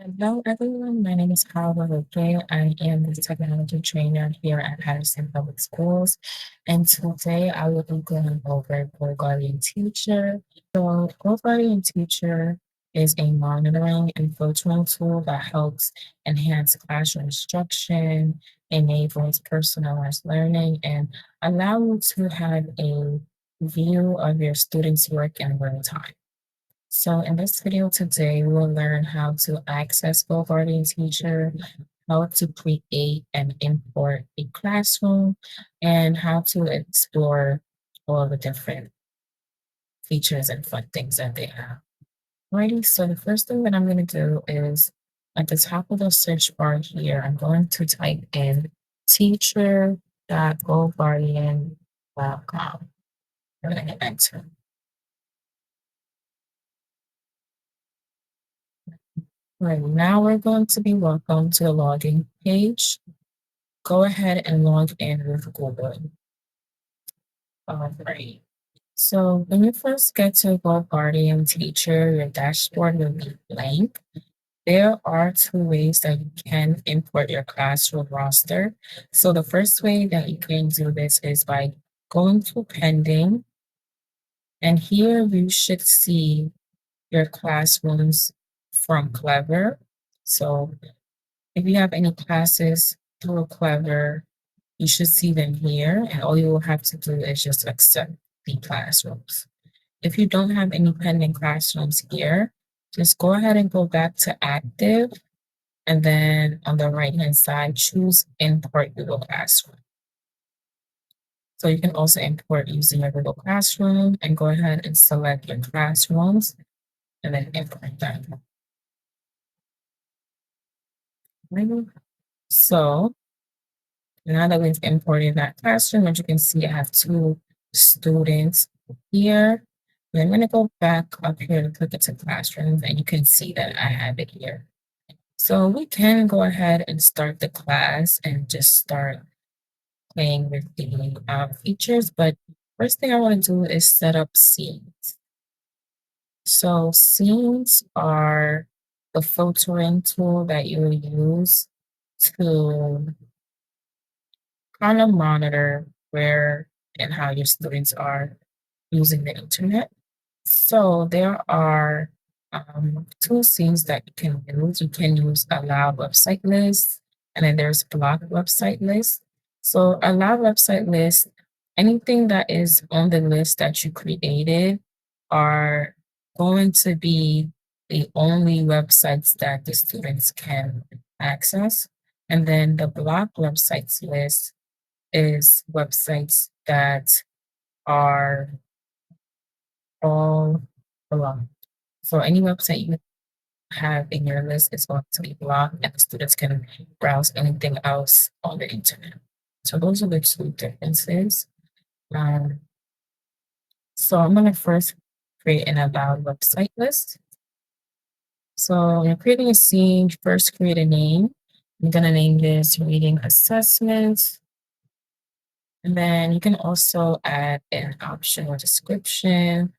Hello, everyone. My name is Carla Roque. I am the technology trainer here at Patterson Public Schools. And today I will be going over GoGuardian Teacher. So, GoGuardian Teacher is a monitoring and filtering tool that helps enhance classroom instruction, enables personalized learning, and allow you to have a view of your students' work in real time. So in this video today, we'll learn how to access GoGuardian Teacher, how to create and import a classroom, and how to explore all the different features and fun things that they have. Alrighty, so the first thing that I'm going to do is at the top of the search bar here, I'm going to type in teacher.goguardian.com. I'm going to hit enter. Right, now we're going to be welcome to the login page. Go ahead and log in with Google. All right. So when you first get to GoGuardian Teacher, your dashboard will be blank. There are two ways that you can import your classroom roster. So the first way that you can do this is by going to Pending, and here you should see your classrooms from Clever. So if you have any classes through Clever, you should see them here, and all you will have to do is just accept the classrooms. If you don't have any pending classrooms here, just go ahead and go back to active, and then on the right-hand side, choose import Google Classroom. So you can also import using your Google Classroom and go ahead and select your classrooms and then import them. So now that we've imported that classroom, as you can see, I have two students here. And I'm going to go back up here to click into classrooms, and you can see that I have it here. So we can go ahead and start the class and just start playing with the features. But first thing I want to do is set up scenes. So scenes are the filtering tool that you will use to kind of monitor where and how your students are using the internet. So there are two scenes that you can use. You can use allow website list, and then there's block website list. So allow website list, anything that is on the list that you created are going to be the only websites that the students can access. And then the block websites list is websites that are all blocked. So any website you have in your list is going to be blocked, and the students can browse anything else on the internet. So those are the two differences. Um, so I'm going to first create an allowed website list. So when you're creating a scene, first create a name. I'm going to name this reading assessment. And then you can also add an optional description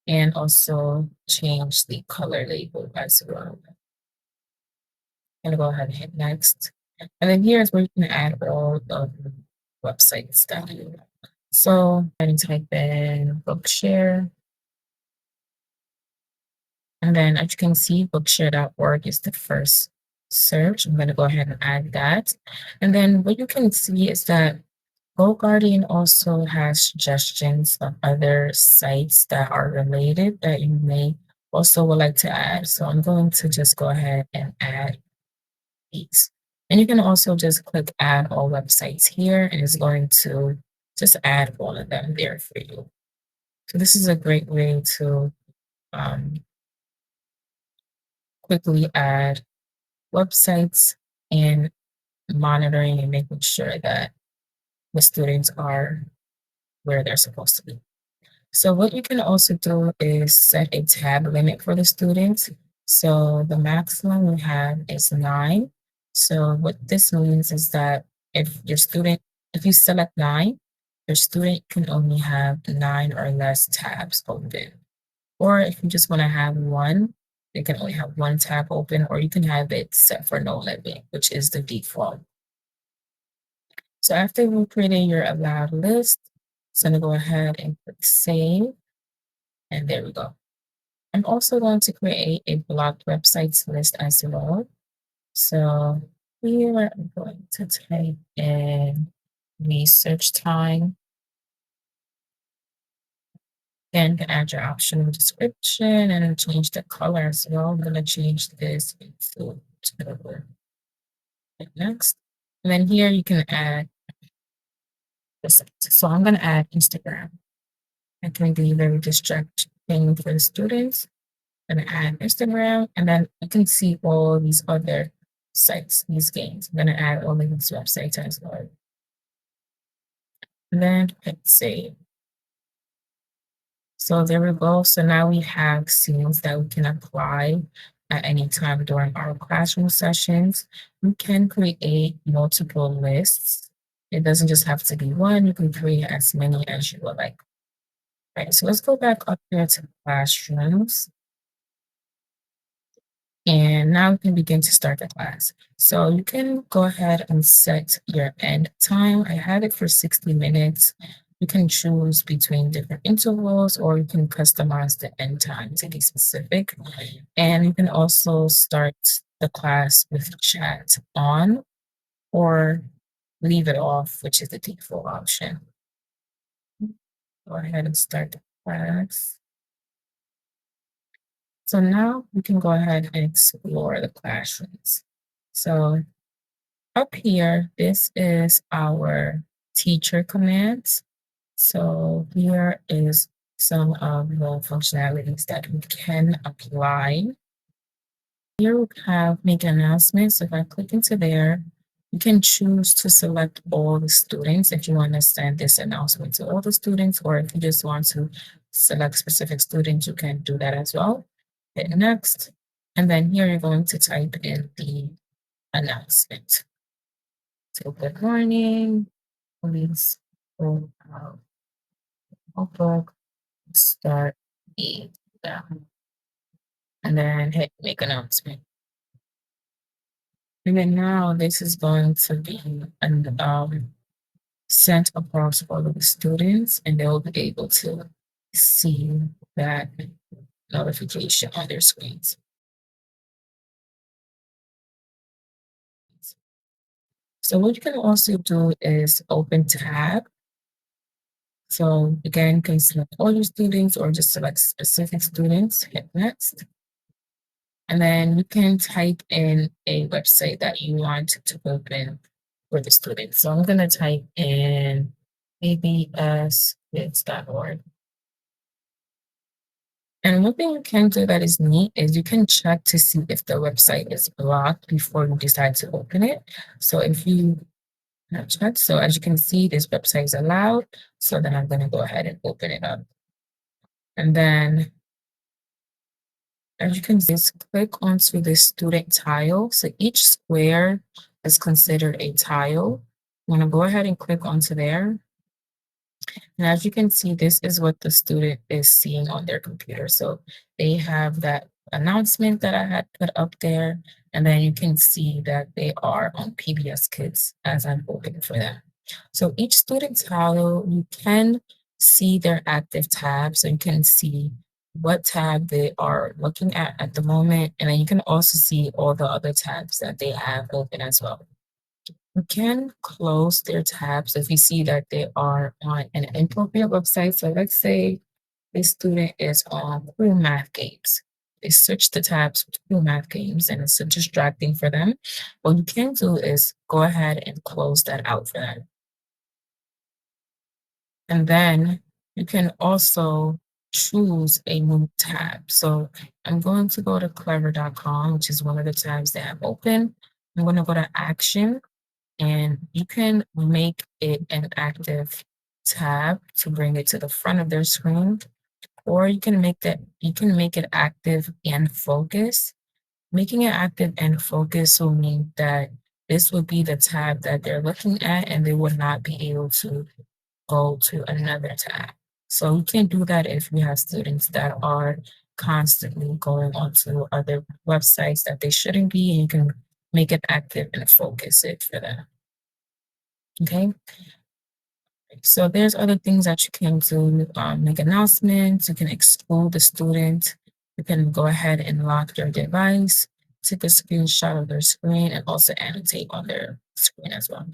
and also change the color label as well. I'm gonna go ahead and hit next. And then here's where you can add all of the websites that you want. So I can type in Bookshare. And then as you can see, bookshare.org is the first search. I'm going to go ahead and add that. And then what you can see is that GoGuardian also has suggestions of other sites that are related that you may also would like to add. So I'm going to just go ahead and add these. And you can also just click add all websites here, and it's going to just add all of them there for you. So this is a great way to um, quickly add websites and monitoring and making sure that the students are where they're supposed to be. So what you can also do is set a tab limit for the students. So the maximum we have is 9. So what this means is that if you select 9, your student can only have 9 or less tabs open. Or if you just want to have one, they can only have one tab open, or you can have it set for no limit, which is the default. So after you created your allowed list, it's going to go ahead and click save. And there we go. I'm also going to create a blocked websites list as well. So here I'm going to type in research time. And you can add your optional description and change the color as well. I'm going to change this to next. And then here you can add this. So I'm going to add Instagram. It can be very distracting for the students. I'm going to add Instagram, and then you can see all these other sites, these games. I'm going to add all of these websites as well. And then hit save. So there we go. So now we have scenes that we can apply at any time during our classroom sessions. We can create multiple lists. It doesn't just have to be one. You can create as many as you would like. Right, so let's go back up here to classrooms. And now we can begin to start the class. So you can go ahead and set your end time. I have it for 60 minutes. You can choose between different intervals, or you can customize the end time to be specific. And you can also start the class with chat on or leave it off, which is the default option. Go ahead and start the class. So now we can go ahead and explore the classrooms. So up here, this is our teacher commands. So here is some of the functionalities that we can apply. Here we have make announcements. So if I click into there, you can choose to select all the students if you want to send this announcement to all the students, or if you just want to select specific students, you can do that as well. Hit next. And then here you're going to type in the announcement. So good morning, please go out. Notebook, start the down, and then hit make announcement. And then now this is going to be sent across all of the students, and they'll be able to see that notification on their screens. So what you can also do is open tab. So again, you can select all your students or just select specific students, hit next. And then you can type in a website that you want to open for the students. So I'm going to type in abskids.org. And one thing you can do that is neat is you can check to see if the website is blocked before you decide to open it. So if you have checked, so as you can see, this website is allowed. So then I'm going to go ahead and open it up. And then as you can just click onto the student tile. So each square is considered a tile. I'm going to go ahead and click onto there. And as you can see, this is what the student is seeing on their computer. So they have that announcement that I had put up there, and then you can see that they are on PBS Kids as I'm opening for them. So each student tile, you can see their active tab. So you can see what tab they are looking at the moment. And then you can also see all the other tabs that they have open as well. You can close their tabs if you see that they are on an inappropriate website. So let's say this student is on Cool Math Games. They switch the tabs to Cool Math Games and it's so distracting for them. What you can do is go ahead and close that out for them. And then you can also choose a new tab. So I'm going to go to clever.com, which is one of the tabs that I have open. I'm going to go to Action, and you can make it an active tab to bring it to the front of their screen, or you can make it active and focus. Making it active and focus will mean that this would be the tab that they're looking at, and they would not be able to go to another tab. So you can do that if you have students that are constantly going onto other websites that they shouldn't be, and you can make it active and focus it for them. Okay. So there's other things that you can do, make announcements, you can exclude the student, you can go ahead and lock their device, take a screenshot of their screen, and also annotate on their screen as well.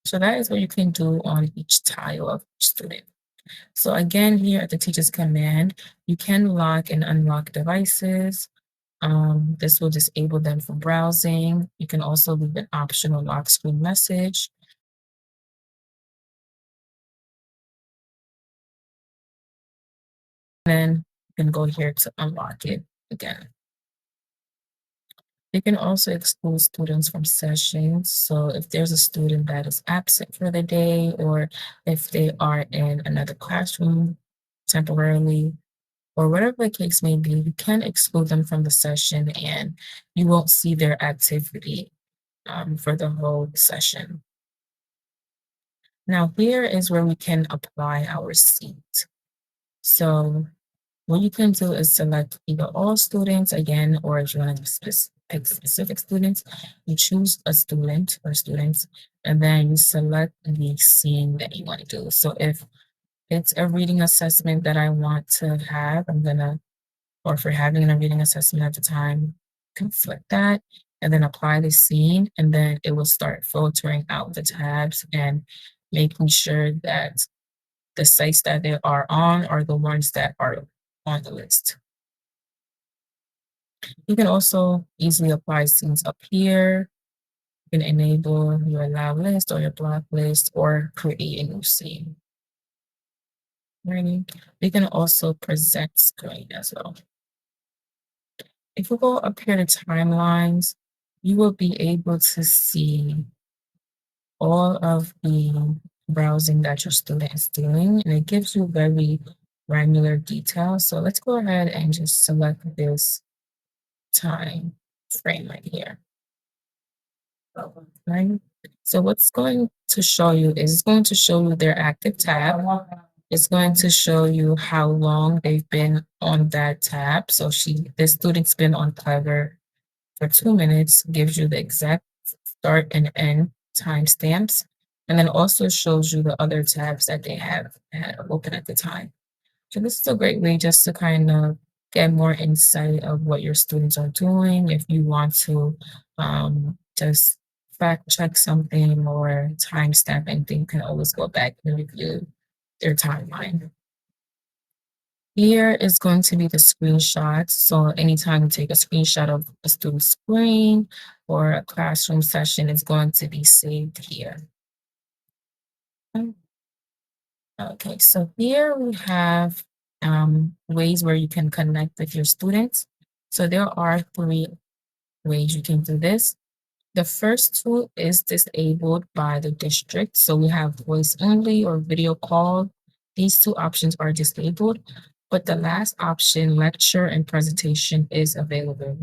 So that is what you can do on each tile of each student. So again, here at the teacher's command, you can lock and unlock devices. This will disable them from browsing. You can also leave an optional lock screen message. Then you can go here to unlock it again. You can also exclude students from sessions. So if there's a student that is absent for the day, or if they are in another classroom temporarily, or whatever the case may be, you can exclude them from the session and you won't see their activity for the whole session. Now, here is where we can apply our seat. So what you can do is select either all students again, or if you want to pick specific students, you choose a student or students, and then you select the scene that you want to do. So if it's a reading assessment that I want to have, or if we're having a reading assessment at the time, conflict that and then apply the scene, and then it will start filtering out the tabs and making sure that the sites that they are the ones that are on the list. You can also easily apply scenes up here. You can enable your allow list or your block list or create a new scene. Right? You can also present screen as well. If we go up here to timelines, you will be able to see all of the browsing that your student is doing, and it gives you very granular details. So let's go ahead and just select this time frame right here. Right? So what's going to show you is it's going to show you their active tab. It's going to show you how long they've been on that tab. So the student's been on Clever for 2 minutes, gives you the exact start and end timestamps, and then also shows you the other tabs that they have had open at the time. So this is a great way just to kind of get more insight of what your students are doing. If you want to just fact check something or timestamp anything, you can always go back and review their timeline. Here is going to be the screenshots. So anytime you take a screenshot of a student's screen or a classroom session, it's going to be saved here. Okay, so here we have ways where you can connect with your students. So there are three ways you can do this. The first two is disabled by the district. So we have voice only or video call. These two options are disabled, but the last option, lecture and presentation, is available.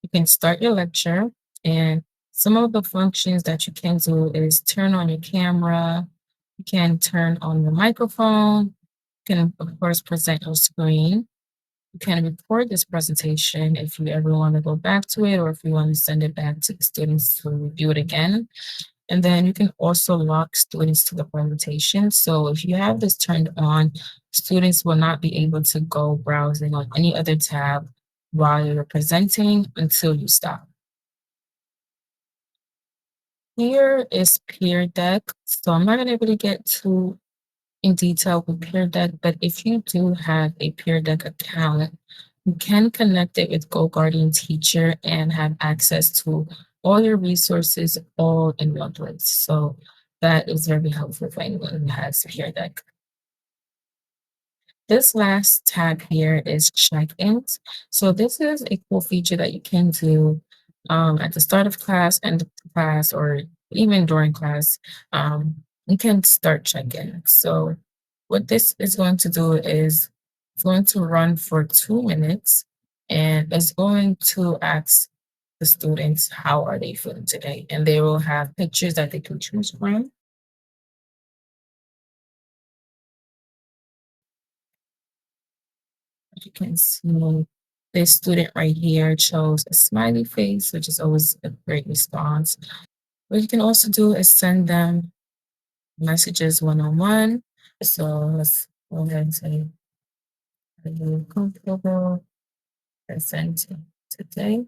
You can start your lecture, and some of the functions that you can do is turn on your camera, you can turn on your microphone, you can, of course, present your screen. You can record this presentation if you ever want to go back to it, or if you want to send it back to the students to review it again. And then you can also lock students to the presentation. So if you have this turned on, students will not be able to go browsing on any other tab while you're presenting until you stop. Here is Peer Deck. So I'm not going to be able to get too in detail with Peer Deck, but if you do have a Peer Deck account, you can connect it with GoGuardian Teacher and have access to all your resources all in one place. So that is very helpful for anyone who has Peer Deck. This last tab here is check-ins. So this is a cool feature that you can do at the start of class, end of class, or even during class. You can start check-in. So what this is going to do is it's going to run for 2 minutes, and it's going to ask the students how are they feeling today, and they will have pictures that they can choose from. You can see this student right here chose a smiley face, which is always a great response. What you can also do is send them messages one-on-one. So let's go ahead and say, are you comfortable presenting today?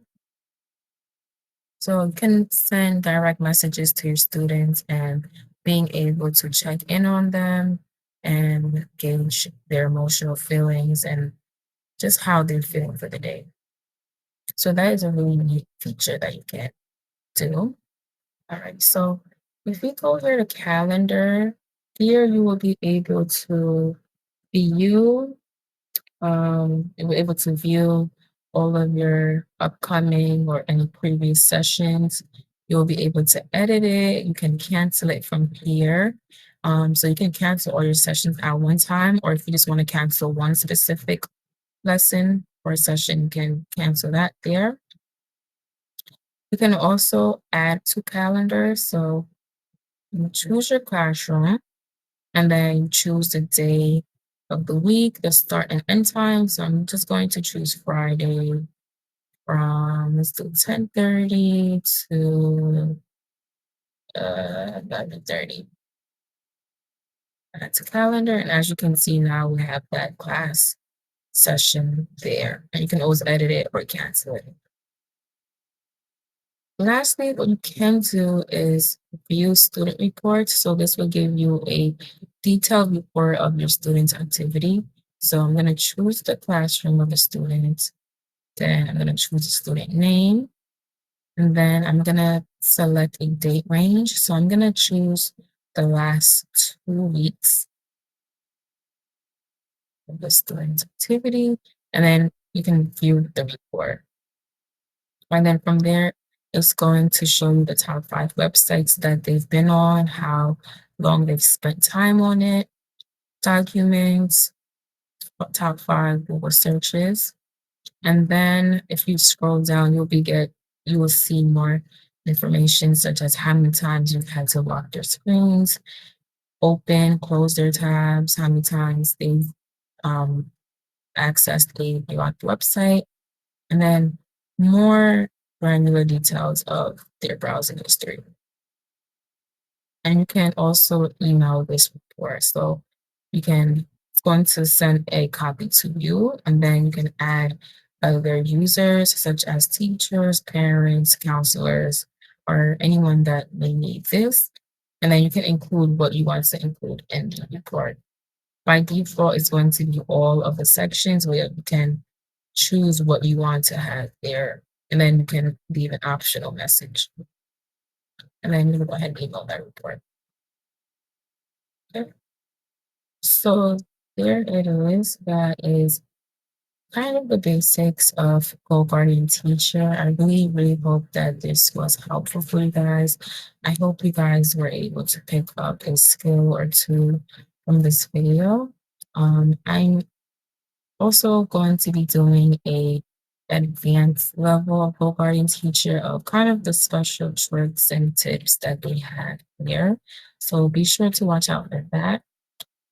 So you can send direct messages to your students and being able to check in on them and gauge their emotional feelings and just how they're feeling for the day. So that is a really neat feature that you can do. All right. So if we go here to calendar, here you will be able to view you were able to view all of your upcoming or any previous sessions. You'll be able to edit it. You can cancel it from here. So you can cancel all your sessions at one time, or if you just want to cancel one specific lesson or session, you can cancel that there. You can also add to calendar. So you choose your classroom and then you choose the day of the week, the start and end time. So I'm just going to choose Friday from let's do 10:30 to 11:30. That's a calendar, and as you can see now, we have that class session there, and you can always edit it or cancel it. Lastly, what you can do is view student reports. So this will give you a detailed report of your student's activity. So I'm going to choose the classroom of the student. Then I'm going to choose the student name. And then I'm going to select a date range. So I'm going to choose the last 2 weeks of the student's activity. And then you can view the report. And then from there, it's going to show you the top 5 websites that they've been on, how long they've spent time on it, documents, top 5 Google searches. And then if you scroll down, you will see more information such as how many times you've had to lock their screens, open, close their tabs, how many times they've um, accessed a locked website, and then more granular details of their browsing history. And you can also email this report. So it's going to send a copy to you, and then you can add other users such as teachers, parents, counselors, or anyone that may need this. And then you can include what you want to include in the report. By default, it's going to be all of the sections where you can choose what you want to have there, and then you can leave an optional message. And then you can go ahead and email that report. Okay. So there it is. That is kind of the basics of GoGuardian Teacher. I really hope that this was helpful for you guys. I hope you guys were able to pick up a skill or two from this video. I'm also going to be doing a advanced level of GoGuardian Teacher of kind of the special tricks and tips that they had here. So be sure to watch out for that.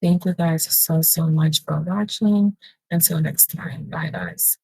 Thank you guys so much for watching. Until next time. Bye, guys.